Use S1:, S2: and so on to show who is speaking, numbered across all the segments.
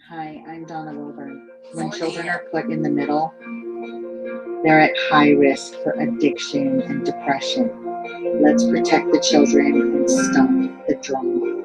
S1: Hi, I'm Donna Wilburn. When children are put in the middle, they're at high risk for addiction and depression. Let's protect the children and stop the drama.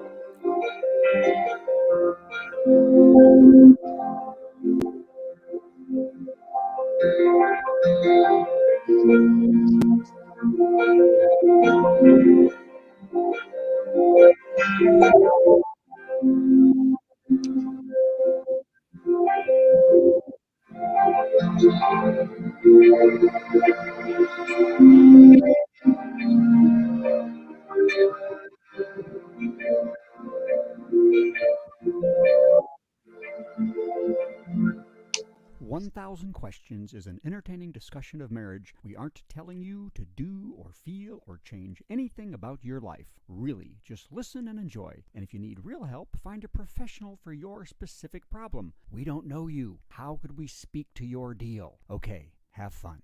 S2: "1,000 Questions" is an entertaining discussion of marriage. We aren't telling you to do or feel or change anything about your life. Really, just listen and enjoy. And if you need real help, find a professional for your specific problem. We don't know you. How could we speak to your deal? Okay, have fun.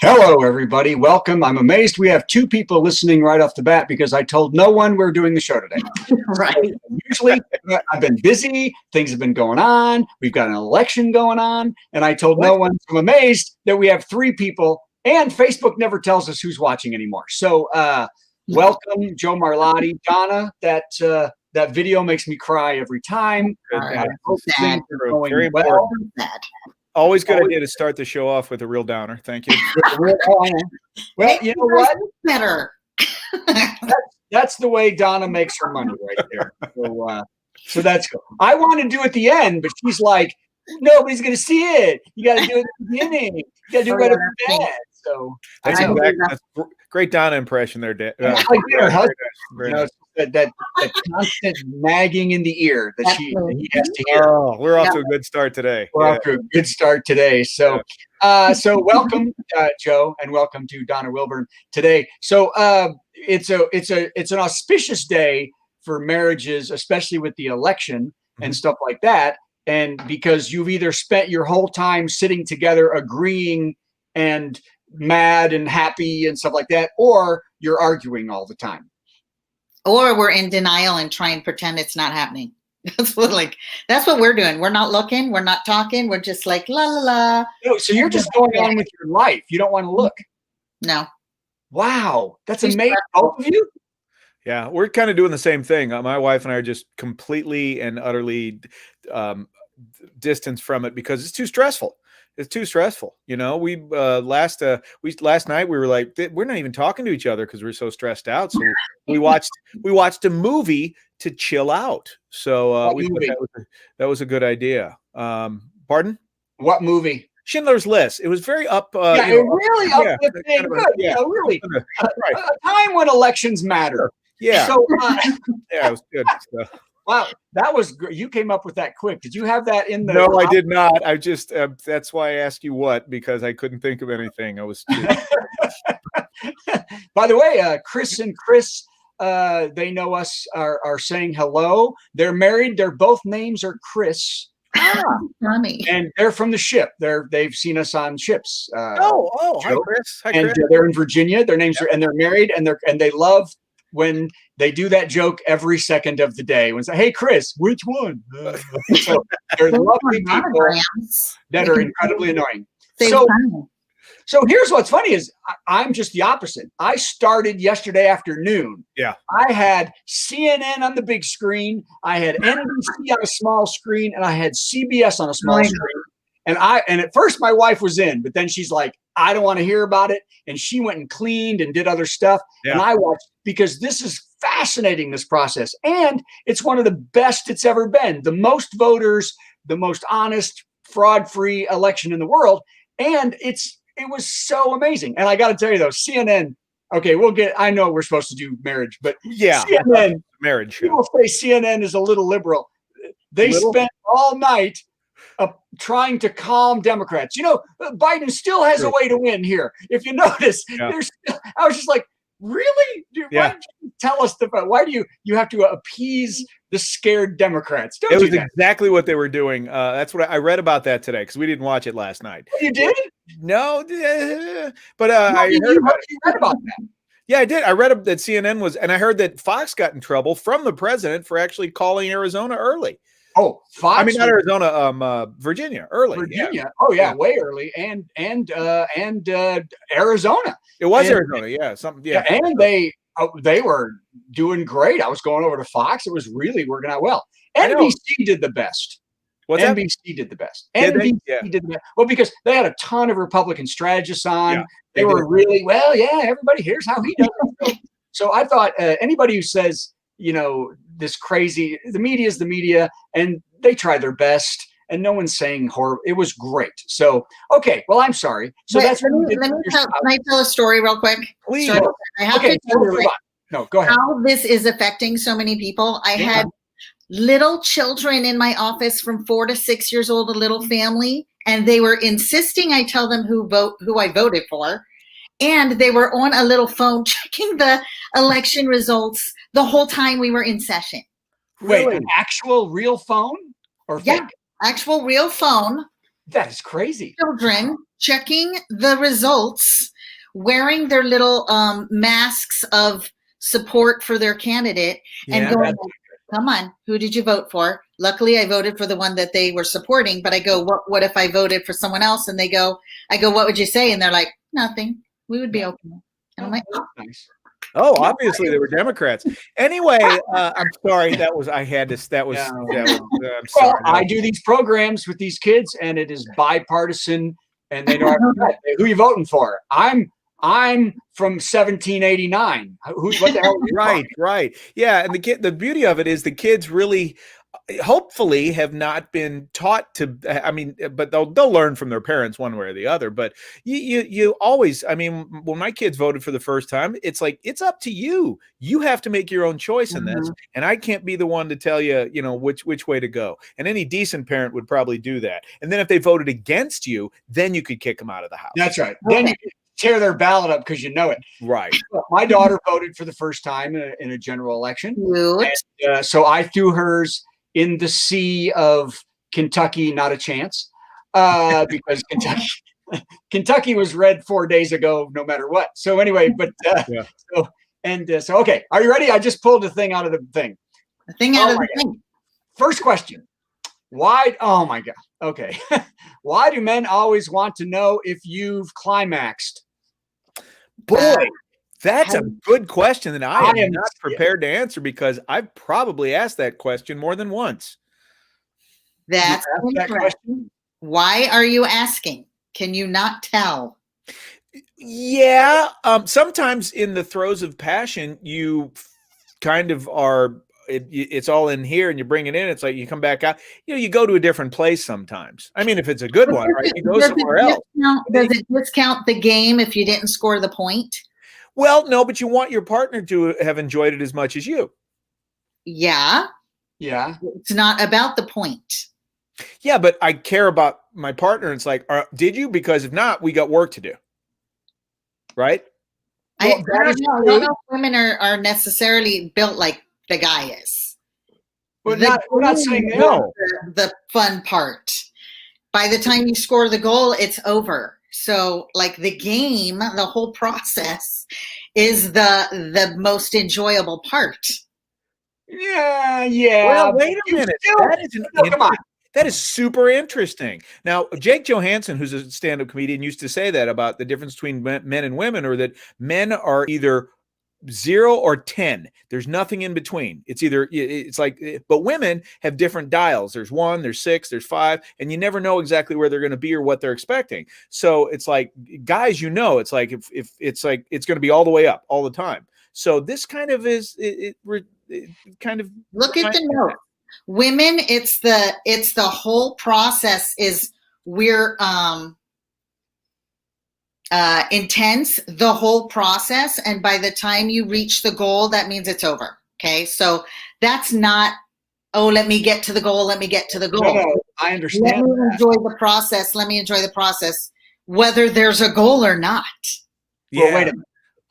S3: Hello, everybody. Welcome. I'm amazed we have two people listening right off the bat because I told no one we're doing the show today.
S1: Right.
S3: Usually, I've been busy. Things have been going on. We've got an election going on. And I told no one. I'm amazed that we have three people. And Facebook never tells us who's watching anymore. So welcome, Joe Marlotti. Donna, that video makes me cry every time. I hope things are going
S4: Very
S3: well.
S4: Always good idea to start the show off with a real downer. Thank you.
S3: Well, you know what?
S1: Better.
S3: That's the way Donna makes her money right there. So that's cool. I want to do it at the end, but she's like, nobody's going to see it. You got to do it at the beginning. You got to do it at the end. So
S4: that's great Donna impression there, Dan.
S3: That constant nagging in the ear that he has to hear.
S4: Oh, we're off to a good start today.
S3: We're off to a good start today. So, so welcome, Joe, and welcome to Donna Wilburn today. So, it's an auspicious day for marriages, especially with the election and stuff like that. And because you've either spent your whole time sitting together, agreeing and mad and happy and stuff like that, or you're arguing all the time.
S5: Or we're in denial and try and pretend it's not happening. That's what we're doing. We're not looking. We're not talking. We're just like, la, la, la.
S3: No, so you're just going on with your life. You don't want to look.
S5: No.
S3: Wow. That's amazing. Both of you?
S4: Yeah, we're kind of doing the same thing. My wife and I are just completely and utterly distanced from it because it's too stressful. It's too stressful. You know, last night we were like, we're not even talking to each other because we're so stressed out. So we watched a movie to chill out. So that was a good idea. Pardon?
S3: What movie?
S4: Schindler's List. It was very up.
S3: Really uplifting. Really. A time when elections matter.
S4: Yeah.
S3: So,
S4: yeah, it was good. So.
S3: Wow, that was great. You came up with that quick. Did you have that in the?
S4: No, I did not. I just that's why I asked you what, because I couldn't think of anything. I was.
S3: By the way, Chris and Chris, they know us. Are saying hello. They're married. Both names are Chris.
S5: Funny.
S3: And they're from the ship. They've seen us on ships.
S4: Hi Chris. Hi, Chris.
S3: And they're in Virginia. Their names are, and they're married, and they love when they do that joke every second of the day. When say, "Hey Chris, which one?" So they're lovely people that are incredibly annoying. So here's what's funny is I'm just the opposite. I started yesterday afternoon.
S4: Yeah.
S3: I had CNN on the big screen. I had NBC on a small screen, and I had CBS on a small screen. And at first my wife was in, but then she's like, I don't want to hear about it. And she went and cleaned and did other stuff. Yeah. And I watched because this is fascinating, this process. And it's one of the best it's ever been. The most voters, the most honest, fraud-free election in the world. And it was so amazing. And I got to tell you though, CNN, okay, I know we're supposed to do marriage, but
S4: yeah,
S3: CNN,
S4: marriage.
S3: People say CNN is a little liberal. They spent all night trying to calm Democrats. You know, Biden still has a way to win here. If you notice, I was just like, Really? Dude,
S4: Yeah.
S3: why don't you tell us why do you have to appease the scared Democrats? Don't
S4: It was
S3: do that.
S4: exactly what they were doing. That's what I read about that today because we didn't watch it last night.
S3: You did?
S4: No, but
S3: No,
S4: I
S3: you
S4: heard about it.
S3: read about that.
S4: Yeah, I did. I read that CNN was, and I heard that Fox got in trouble from the president for actually calling Arizona early.
S3: Oh, Fox.
S4: I mean, not Arizona, Virginia early.
S3: Virginia.
S4: Yeah.
S3: Oh yeah, way early, and Arizona.
S4: It was
S3: And-
S4: Arizona. Yeah, something. Yeah,
S3: and they were doing great. I was going over to Fox. It was really working out well.
S4: I know.
S3: NBC did the best.
S4: What's that?
S3: NBC did the best.
S4: Did they?
S3: NBC
S4: Yeah.
S3: did the best. Well, because they had a ton of Republican strategists on.
S4: Yeah,
S3: they
S4: they
S3: were
S4: did.
S3: really well. Yeah, everybody. Here's how he does it. So I thought anybody who says this crazy, the media is the media, and they tried their best. And no one's saying horrible. It was great. So, okay. Well, I'm sorry. So
S5: But
S3: that's
S5: let
S3: what
S5: me,
S3: you did.
S5: can I tell a story real quick?
S4: Please.
S5: So I have
S3: Okay.
S5: to tell you
S3: No, go ahead.
S5: how this is affecting so many people. I
S3: Yeah.
S5: had little children in my office from 4 to 6 years old, a little family, and they were insisting I tell them who I voted for. And they were on a little phone checking the election results the whole time we were in session.
S3: Wait,
S4: Really?
S3: an actual real phone or
S5: Yeah.
S3: fake?
S5: Actual real phone,
S3: That is crazy.
S5: children checking the results, wearing their little masks of support for their candidate, and
S4: Yeah,
S5: going, come on, who did you vote for? Luckily, I voted for the one that they were supporting, but I go, what if I voted for someone else? And I go, what would you say? And they're like, nothing. We would be okay. And I'm like, oh,
S3: Nice.
S4: Oh, obviously they were Democrats. Anyway, I'm sorry. I had this. That was.
S3: Yeah.
S4: I'm
S3: Well,
S4: sorry.
S3: I do these programs with these kids, and it is bipartisan, and they know who you voting for. I'm from 1789. What the hell? Are you
S4: Right, right. Yeah, and the beauty of it is the kids really hopefully have not been taught to, I mean, but they'll learn from their parents one way or the other. But you always, I mean, when my kids voted for the first time, it's like, it's up to you. You have to make your own choice in this. And I can't be the one to tell you, which way to go. And any decent parent would probably do that. And then if they voted against you, then you could kick them out of the house.
S3: That's right. Then you tear their ballot up because you know it.
S4: Right.
S3: My daughter voted for the first time in a general election.
S5: cute.
S3: And, so I threw hers in the sea of Kentucky, not a chance, because Kentucky was red 4 days ago, no matter what. So anyway, but
S4: Yeah.
S3: so okay, are you ready? I just pulled the thing out of the thing.
S5: The thing out
S3: Oh
S5: of
S3: my
S5: the thing.
S3: First question: Why? Oh my God. Okay, why do men always want to know if you've climaxed?
S4: Boy, that's a good question that I am
S3: am-
S4: not prepared to answer because I've probably asked that question more than once.
S5: That's
S3: You asked that
S5: interesting.
S3: question?
S5: Why are you asking? Can you not tell?
S4: Yeah, sometimes in the throes of passion, you kind of are. It's all in here, and you bring it in. It's like you come back out. You go to a different place sometimes. I mean, if it's a good one, right? You go somewhere else.
S5: Does it discount the game if you didn't score the point?
S4: Well, no, but you want your partner to have enjoyed it as much as you.
S5: Yeah,
S3: Yeah.
S5: it's not about the point.
S4: Yeah, but I care about my partner. It's like, did you? Because if not, we got work to do. Right?
S3: Well,
S5: I
S3: that
S5: don't
S3: is
S5: know. I
S3: true.
S5: don't know if women are necessarily built like the guy is.
S3: We're not saying that.
S4: No.
S5: The fun part. By the time you score the goal, it's over. So, like the game, the whole process is the most enjoyable part.
S3: Yeah.
S4: Well, wait a
S3: You
S4: minute.
S3: still-
S4: That is
S3: No, come on.
S4: That is super interesting. Now, Jake Johansson, who's a stand-up comedian, used to say that about the difference between men and women, or that men are either 0 or 10. There's nothing in between. It's like, but women have different dials. There's 1, there's 6, there's 5, and you never know exactly where they're going to be or what they're expecting. So it's like, guys, it's like, if it's like, it's going to be all the way up all the time. So this kind of is, it kind of.
S5: Look at the note. Women, it's the whole process is we're intense, the whole process, and by the time you reach the goal, that means it's over. Okay, so that's not, oh, let me get to the goal, let me get to the goal.
S3: No, I
S5: Let
S3: understand.
S5: me enjoy the process. Let me enjoy the process, whether there's a goal or not.
S3: Well, wait a minute.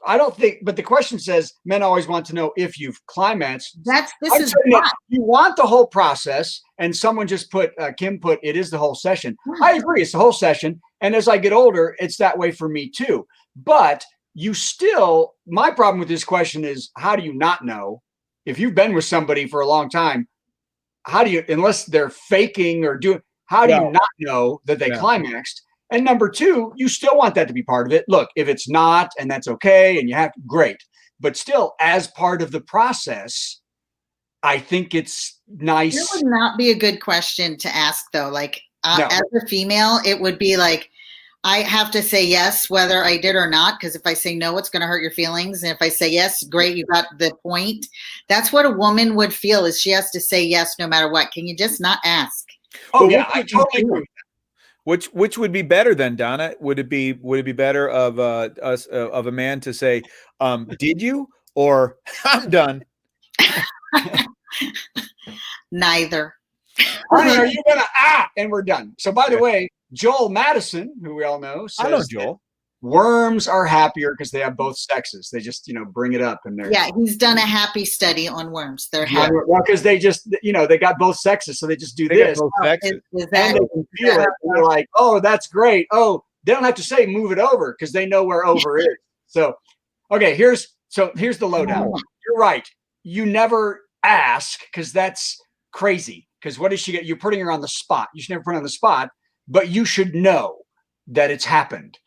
S3: I don't think, but the question says men always want to know if you've climaxed.
S5: This is why.
S3: You want the whole process, and someone just put, Kim put, it is the whole session. I agree, it's the whole session. And as I get older, it's that way for me too. But you still, my problem with this question is, how do you not know? If you've been with somebody for a long time, how do you, unless they're faking or doing, how do you not know that they climaxed? And number two, you still want that to be part of it. Look, if it's not, and that's okay, and you have, great. But still, as part of the process, I think it's nice.
S5: It would not be a good question to ask, though. Like,
S3: No.
S5: as a female, it would be like, I have to say yes, whether I did or not, because if I say no, it's going to hurt your feelings. And if I say yes, great, you got the point. That's what a woman would feel, is she has to say yes no matter what. Can you just not ask?
S3: Oh, yeah, I totally agree.
S4: Which would be better then, Donna? Would it be better of of a man to say, "Did you?" or "I'm done"?
S5: Neither.
S3: Honey, are you gonna and we're done. So by the way, Joel Madison, who we all know, says
S4: I know Joel.
S3: Worms are happier because they have both sexes. They just, bring it up and they're
S5: He's done a happy study on worms. They're happy.
S3: Well, because they just, they got both sexes, so they just do
S4: They got
S3: this.
S4: both sexes.
S5: Is
S3: And
S5: that,
S3: they can feel it. And they're like, oh, that's great. Oh, they don't have to say move it over because they know where over is. So, okay, here's the lowdown. You're right. You never ask because that's crazy. Because what does she get? You're putting her on the spot. You should never put her on the spot, but you should know that it's happened.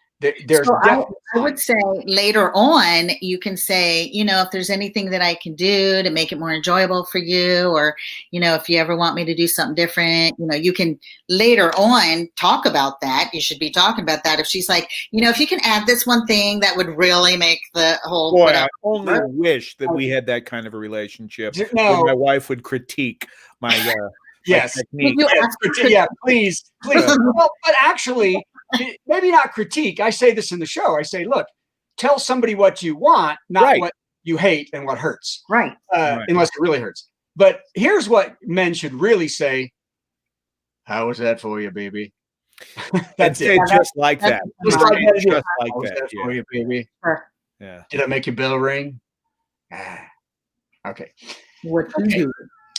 S3: There's
S5: I would say later on, you can say, if there's anything that I can do to make it more enjoyable for you, or, if you ever want me to do something different, you can later on talk about that. You should be talking about that. If she's like, if you can add this one thing, that would really make the whole.
S4: Boy, I only wish that we had that kind of a relationship where my wife would critique my
S3: yes.
S4: technique.
S3: Yeah, please. Well, but actually, maybe not critique. I say this in the show. I say, look, tell somebody what you want, not what you hate and what hurts.
S5: Right.
S3: Unless it really hurts. But here's what men should really say. How was that for you, baby? That's it.
S4: Just like that.
S3: Just like that.
S4: How was that
S3: for you, baby?
S5: Sure.
S4: Yeah.
S3: Did I make your bell ring? Okay.
S5: What you do?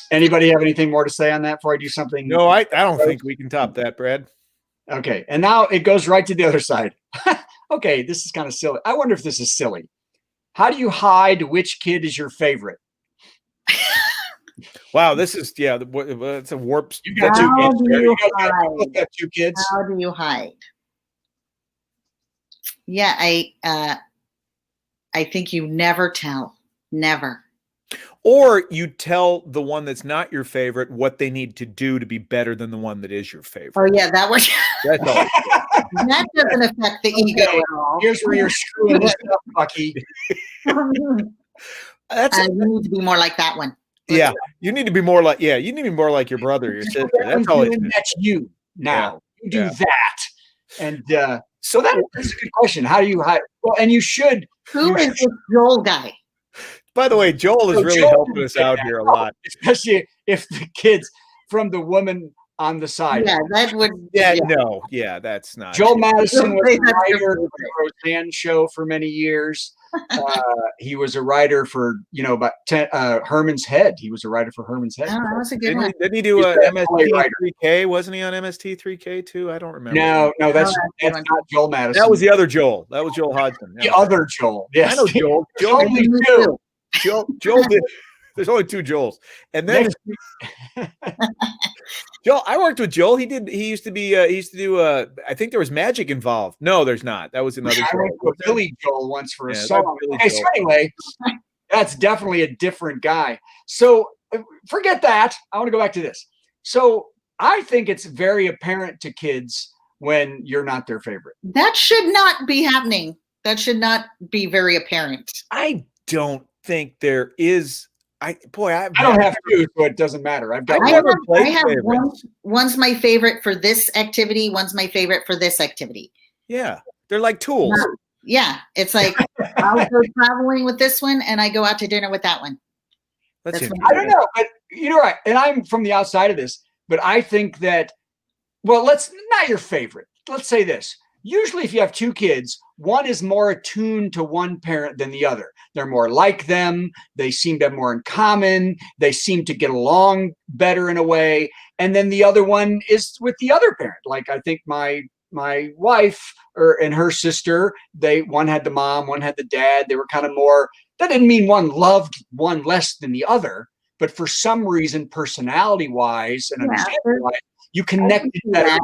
S3: Anybody have anything more to say on that before I do something?
S4: No, I don't think we can top that, Brad.
S3: Okay. And now it goes right to the other side. Okay. This is kind of silly. I wonder if this is silly. How do you hide which kid is your favorite?
S4: Wow. This is, it's a warp.
S3: You got two kids. You got two kids.
S5: How do you hide? Yeah. I think you never tell. Never.
S4: Or you tell the one that's not your favorite what they need to do to be better than the one that is your favorite.
S5: Oh, yeah, that was.
S4: That's all.
S5: That doesn't affect the ego at all.
S3: Here's where you're screwing this up, Bucky.
S5: You need to be more like that one.
S4: Yeah, you need to be more like your brother, your sister. That's all.
S3: That's you now. You do that, and so that's a good question. How do you hide? Well, and you should.
S5: Who is this Joel guy?
S4: By the way, Joel is really helping us out here a lot,
S3: especially if the kids from the woman on the side.
S5: Yeah, that would.
S4: Yeah, that's not.
S3: Joel Madison was a writer for the Roseanne show for many years. He was a writer for about Herman's Head. He was a writer for Herman's Head.
S5: Oh, that was a good one.
S4: Didn't he do MST3K? Wasn't he on MST3K too? I don't remember.
S3: No, that's not Joel Madison.
S4: That was the other Joel. That was Joel Hodgson.
S3: The other Joel. Yes,
S4: I know Joel. Joel did. There's only two Joels, and then Joel. I worked with Joel. He used to do. I think there was magic involved. No, there's not. That was another.
S3: I went with Billy Joel once for a song. Okay, so anyway, that's definitely a different guy. So forget that. I want to go back to this. So I think it's very apparent to kids when you're not their favorite.
S5: That should not be happening. That should not be very apparent.
S4: I don't think there is. I
S3: don't have to, so it doesn't matter. I
S5: have one's my favorite for this activity. One's my favorite for this activity.
S4: Yeah, they're like tools.
S5: Yeah, it's like I'll go traveling with this one, and I go out to dinner with that one.
S3: I don't know, but right. And I'm from the outside of this, but I think that. Well, not your favorite. Let's say this. usually if you have two kids, one is more attuned to one parent than the other. They're more like them. They seem to have more in common. They seem to get along better in a way. And then the other one is with the other parent. Like I think my wife and her sister, one had the mom, one had the dad. They were kind of more, that didn't mean one loved one less than the other, but for some reason, personality wise and understanding wise, you connected better.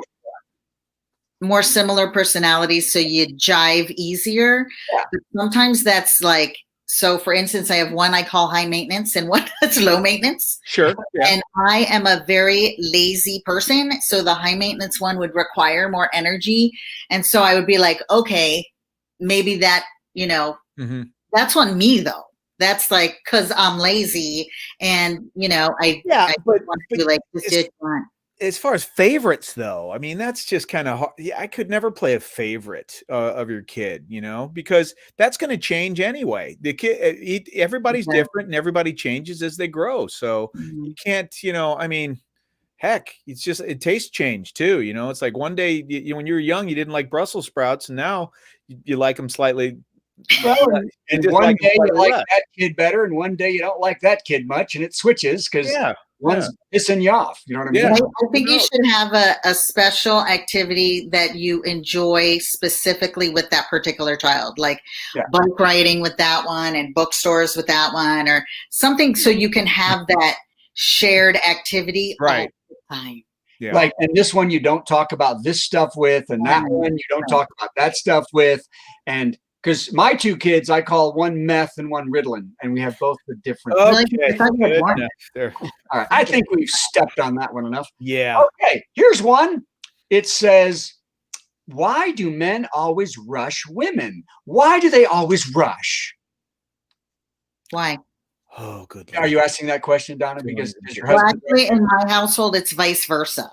S5: More similar personalities, so you jive easier.
S3: Yeah.
S5: But sometimes that's like, so for instance, I have one I call high maintenance and one that's low maintenance.
S4: Sure. Yeah.
S5: And I am a very lazy person. So the high maintenance one would require more energy. And so I would be like, okay, maybe that, that's on me though. That's like, cause I'm lazy and, I want to be like, this is fun.
S4: As far as favorites, though, I mean, that's just kind of hard. Yeah, I could never play a favorite of your kid, because that's going to change anyway. The kid, everybody's different, and everybody changes as they grow. So you can't, I mean, heck, it tastes change too. It's like one day when you were young, you didn't like Brussels sprouts, and now you like them slightly.
S3: Well, and one day you like that kid better, and one day you don't like that kid much, and it switches because one's pissing you off. You know what I mean?
S5: Yeah. I think you should have a special activity that you enjoy specifically with that particular child, like bike riding with that one and bookstores with that one or something, so you can have that shared activity all the time.
S3: Yeah. Like, and this one you don't talk about this stuff with, and that one you don't talk about that stuff with, and because my two kids, I call one meth and one Ritalin, and we have both the different.
S4: Okay.
S3: All right. I think we've stepped on that one enough.
S4: Yeah.
S3: Okay. Here's one. It says, why do men always rush women? Why do they always rush?
S5: Why?
S4: Oh, good.
S3: Are you asking that question, Donna? Because your husband.
S5: Actually, in my household, it's vice versa.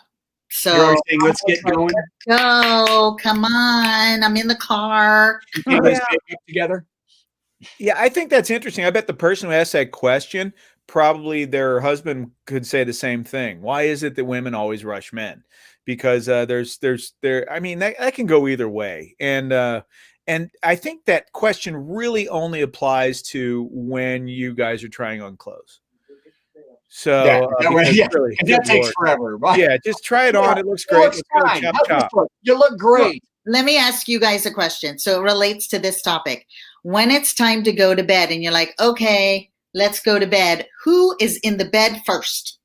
S5: So
S3: you're always saying, let's get going.
S5: Go, come on! I'm in the car.
S3: You guys get together.
S4: Yeah, I think that's interesting. I bet the person who asked that question, probably their husband could say the same thing. Why is it that women always rush men? Because I mean, that can go either way. And I think that question really only applies to when you guys are trying on clothes. So
S3: that takes forever. Right?
S4: Yeah, just try it on. It looks great.
S3: You look great.
S5: Let me ask you guys a question. So it relates to this topic. When it's time to go to bed and you're like, okay, let's go to bed. Who is in the bed first?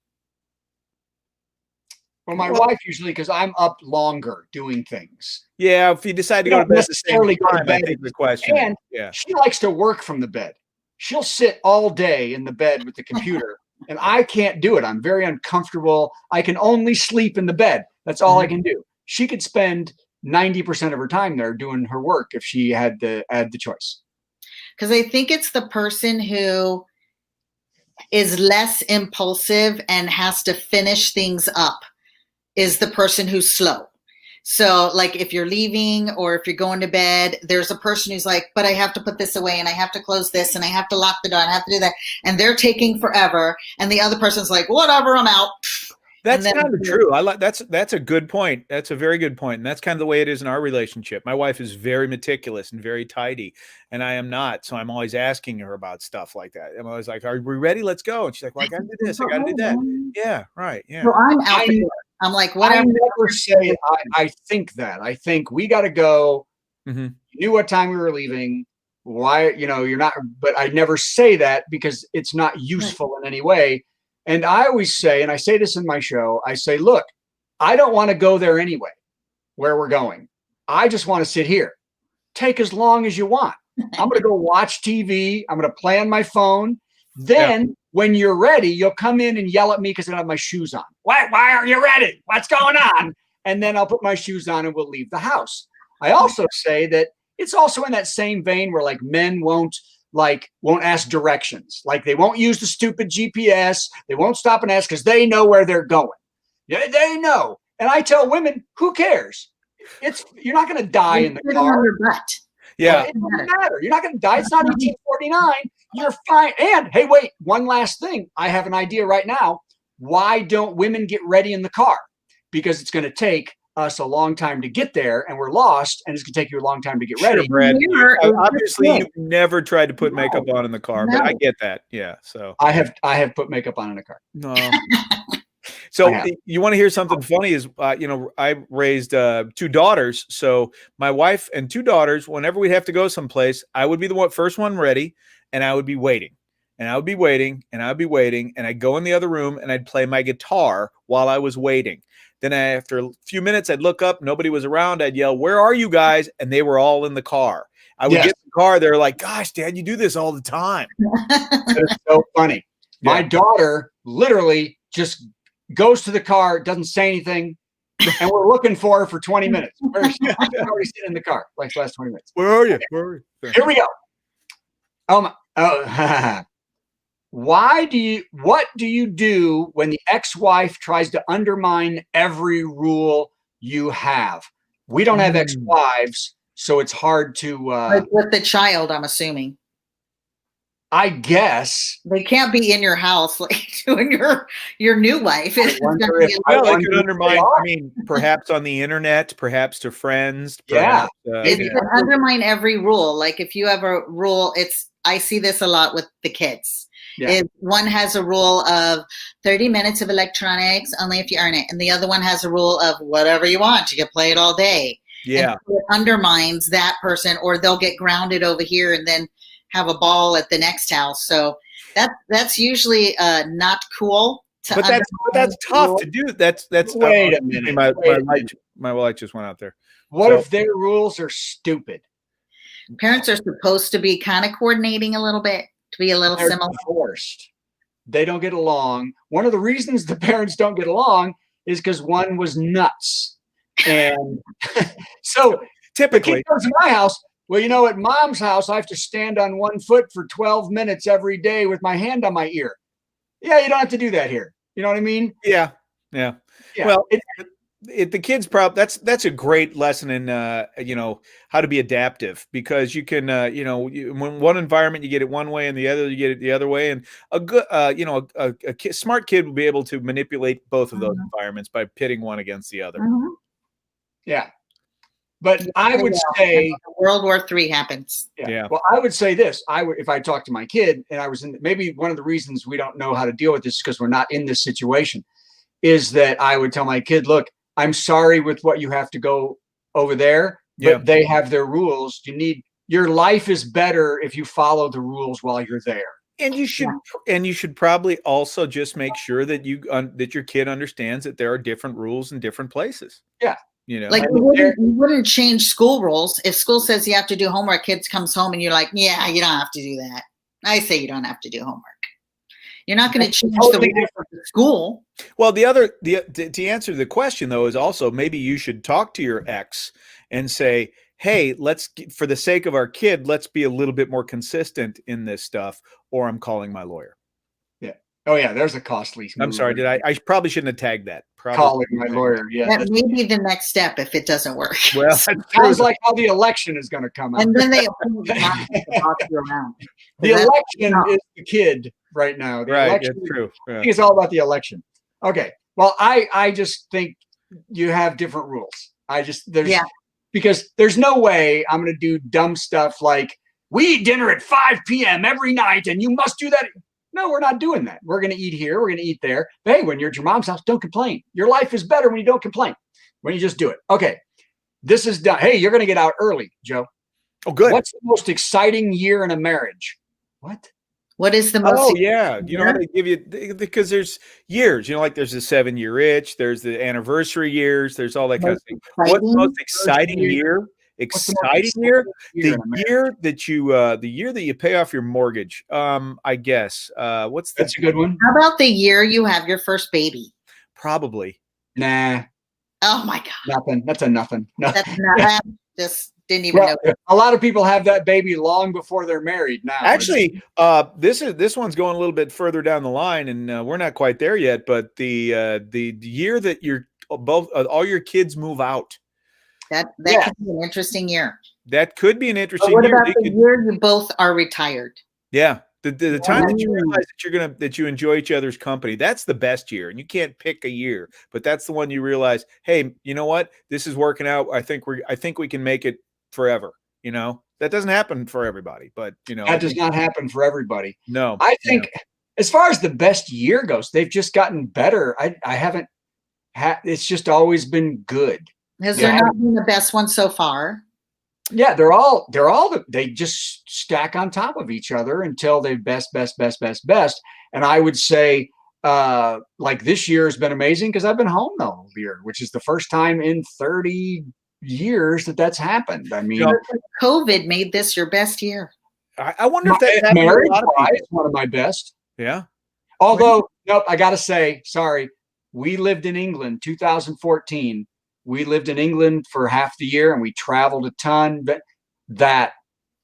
S3: Well, my wife usually, because I'm up longer doing things.
S4: Yeah, if you decide to go to bed,
S3: necessarily go to bed.
S4: I think the question.
S3: And she likes to work from the bed. She'll sit all day in the bed with the computer. And I can't do it. I'm very uncomfortable. I can only sleep in the bed. That's all I can do. She could spend 90% of her time there doing her work if she had the choice.
S5: Because I think it's the person who is less impulsive and has to finish things up is the person who's slow. So like if you're leaving or if you're going to bed, there's a person who's like, but I have to put this away and I have to close this and I have to lock the door and I have to do that. And they're taking forever. And the other person's like, whatever, I'm out.
S4: That's kind of true. I like that's a good point. That's a very good point. And that's kind of the way it is in our relationship. My wife is very meticulous and very tidy, and I am not. So I'm always asking her about stuff like that. I'm always like, are we ready? Let's go. And she's like, well, I got to do this. I got to do that. Yeah. Right. Yeah.
S5: So I'm out there. I'm like, whatever.
S3: I never say I think that. I think we got to go. You knew what time we were leaving. Why, you're not, but I never say that because it's not useful in any way. And I always say, and I say this in my show, I say, look, I don't want to go there anyway, where we're going. I just want to sit here. Take as long as you want. I'm going to go watch TV. I'm going to play on my phone. Then when you're ready, you'll come in and yell at me because I don't have my shoes on. Why aren't you ready? What's going on? And then I'll put my shoes on and we'll leave the house. I also say that it's also in that same vein where like men won't ask directions. Like they won't use the stupid GPS. They won't stop and ask because they know where they're going. Yeah, they know. And I tell women, who cares? You're not going to die in the car.
S4: Yeah.
S3: It doesn't matter. You're not going to die. It's not 1849. You're fine. And hey, wait, one last thing. I have an idea right now. Why don't women get ready in the car? Because it's going to take us a long time to get there and we're lost and it's going to take you a long time to get ready.
S4: Sure, Brad.
S5: Mirror is
S4: Obviously,
S5: just
S4: you've never tried to put makeup on in the car, but I
S5: No.
S4: get that. Yeah. So
S3: I have put makeup on in a car.
S4: no. So
S3: I have.
S4: you want to hear something funny is, I raised 2 daughters. So my wife and 2 daughters, whenever we'd have to go someplace, I would be the first one ready, and I would be waiting. And I would be waiting, and I would be waiting, and I'd go in the other room, and I'd play my guitar while I was waiting. Then after a few minutes, I'd look up, nobody was around. I'd yell, "Where are you guys?" And they were all in the car. I would get in the car. They're like, "Gosh, Dad, you do this all the time."
S3: It's so funny. My daughter literally just goes to the car, doesn't say anything, and we're looking for her for 20 minutes. She's already sitting in the car, like the last 20 minutes.
S4: Where are you? Where are you?
S3: Here we go. Oh my! Oh, what do you do when the ex-wife tries to undermine every rule you have? We don't have ex-wives, so it's hard to.
S5: Like with the child, I'm assuming.
S3: I guess
S5: They can't be in your house like doing your new wife. It's
S3: wonder
S5: gonna be
S3: if-
S4: Well, they
S3: wonder
S4: could
S3: if
S4: undermine.
S3: they are.
S4: I mean, perhaps on the internet, perhaps to friends.
S3: Yeah.
S4: Perhaps,
S5: It can undermine every rule. Like if you have a rule, I see this a lot with the kids.
S3: Yeah.
S5: If one has a rule of 30 minutes of electronics, only if you earn it. And the other one has a rule of whatever you want. You can play it all day.
S4: Yeah.
S5: And so it undermines that person, or they'll get grounded over here and then have a ball at the next house. So that's usually not cool.
S4: But that's tough to do. That's
S3: Wait a minute.
S4: My light just went out there.
S3: What
S4: So-
S3: if their rules are stupid?
S5: Parents are supposed to be kind of coordinating a little bit, to be a little
S3: They're
S5: similar.
S3: divorced. They don't get along. One of the reasons the parents don't get along is because one was nuts. And so the
S4: Typically,
S3: kid comes to my house. Well, at Mom's house, I have to stand on one foot for 12 minutes every day with my hand on my ear. Yeah, you don't have to do that here. You know what I mean?
S4: yeah. Well,
S3: it-
S4: the kids that's a great lesson in how to be adaptive, because you can when one environment you get it one way and the other you get it the other way, and a good smart kid will be able to manipulate both of those environments by pitting one against the other.
S3: yeah. But I would say
S5: World War III happens.
S4: Yeah.
S3: Well, I would say this. If I talked to my kid and I was in, maybe one of the reasons we don't know how to deal with this because we're not in this situation, is that I would tell my kid, look, I'm sorry with what you have to go over there, but they have their rules. Your life is better if you follow the rules while you're there.
S4: And you should probably also just make sure that that your kid understands that there are different rules in different places.
S3: Yeah.
S5: Like you wouldn't change school rules. If school says you have to do homework, kids comes home and you're like, yeah, you don't have to do that. I say you don't have to do homework. You're not going to change the way of school.
S4: Well, to answer the question though is also maybe you should talk to your ex and say, hey, for the sake of our kid, let's be a little bit more consistent in this stuff, or I'm calling my lawyer.
S3: Yeah. Oh yeah, there's a costly.
S4: I'm sorry. I probably shouldn't have tagged that.
S3: Calling my lawyer. Yeah.
S5: That may be the next step if it doesn't work.
S4: Well,
S3: sounds like how the election is going to come out.
S5: And then they boss you around.
S3: The election is the kid right now. The
S4: right.
S3: election,
S4: That's true. Yeah.
S3: I think it's all about the election. Okay. Well, I just think you have different rules. Because there's no way I'm going to do dumb stuff like we eat dinner at 5 p.m. every night and you must do that. No, we're not doing that. We're going to eat here. We're going to eat there. But hey, when you're at your mom's house, don't complain. Your life is better when you don't complain, when you just do it. Okay. This is done. Hey, you're going to get out early, Joe.
S4: Oh, good.
S3: What's the most exciting year in a marriage?
S5: What is the most?
S4: Oh yeah, how they give you, because there's years. Like there's the 7-year itch. There's the anniversary years. There's all that kind of thing. What's the most exciting year? Exciting year? The year that you pay off your mortgage. I guess.
S3: That's a good one.
S5: How about the year you have your first baby?
S4: Probably.
S3: Nah.
S5: Oh my God.
S3: Nothing. That's a nothing. No.
S5: That's not. Just didn't even know.
S3: A lot of people have that baby long before they're married now.
S4: Actually, this one's going a little bit further down the line, and we're not quite there yet. But the year that all your kids move out.
S5: That could be an interesting year.
S4: That could be an interesting
S5: But what
S4: year.
S5: about the year you both are retired?
S4: Yeah, The time that you realize that you enjoy each other's company, that's the best year. And you can't pick a year, but that's the one you realize, hey, you know what? This is working out. I think we can make it forever. You know, that doesn't happen for everybody, but
S3: that does not happen for everybody.
S4: No,
S3: I think as far as the best year goes, they've just gotten better. I haven't had, it's just always been good.
S5: Has there not been the best one so far?
S3: Yeah, they just stack on top of each other until they best. And I would say, like this year has been amazing because I've been home the whole year, which is the first time in 30 years that's happened. I mean,
S5: COVID made this your best year.
S4: I wonder if that happened
S3: married
S4: to a lot of people.
S3: Is one of my best.
S4: Yeah.
S3: Although, nope, I got to say, sorry, we lived in England, 2014. We lived in England for half the year and we traveled a ton, but that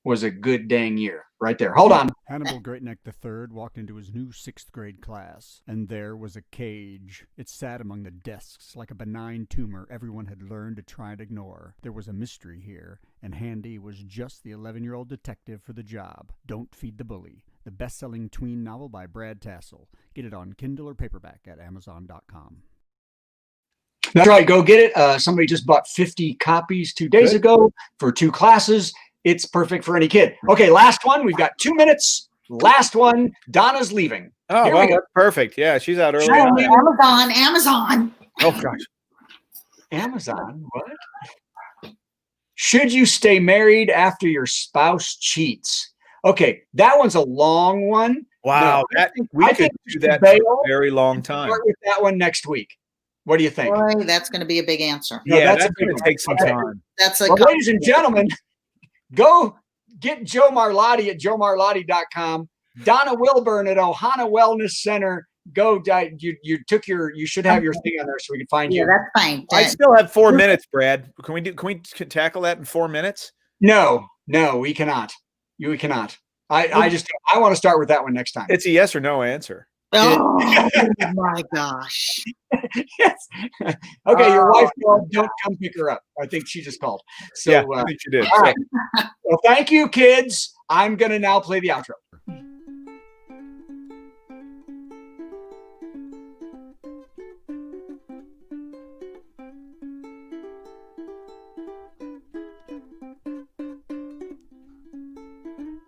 S3: was a good dang year right there. Hold on.
S2: Hannibal Greatneck III walked into his new 6th grade class, and there was a cage. It sat among the desks like a benign tumor everyone had learned to try and ignore. There was a mystery here, and Handy was just the 11-year-old detective for the job. Don't Feed the Bully, the best-selling tween novel by Brad Tassell. Get it on Kindle or paperback at Amazon.com.
S3: That's right. Go get it. Somebody just bought 50 copies 2 days ago for 2 classes. It's perfect for any kid. Okay, last one. We've got 2 minutes. Last one. Donna's leaving.
S4: Oh, well, that's perfect. Yeah, she's out early.
S5: Amazon.
S4: Oh, gosh.
S3: Amazon? What? Should you stay married after your spouse cheats? Okay, that one's a long one.
S4: Wow,
S3: no,
S4: we could do that for a very long time.
S3: Start with that one next week. What do you think?
S5: Boy, that's going to be a big answer.
S4: Yeah, that's going to take some time.
S3: Ladies and gentlemen, go get Joe Marlotti at joemarlotti.com. Donna Wilburn at Ohana Wellness Center. Go. You should have your thing on there so we can find you.
S5: Yeah, that's fine.
S4: I still have 4 minutes, Brad. Can we tackle that in 4 minutes?
S3: No, we cannot. We cannot. I want to start with that one next time.
S4: It's a yes or no answer.
S5: Oh my gosh.
S3: Yes. Okay, your wife called. Don't come pick her up. I think she just called. So
S4: yeah, I think she did.
S3: All right. Well, thank you, kids. I'm going to now play the outro.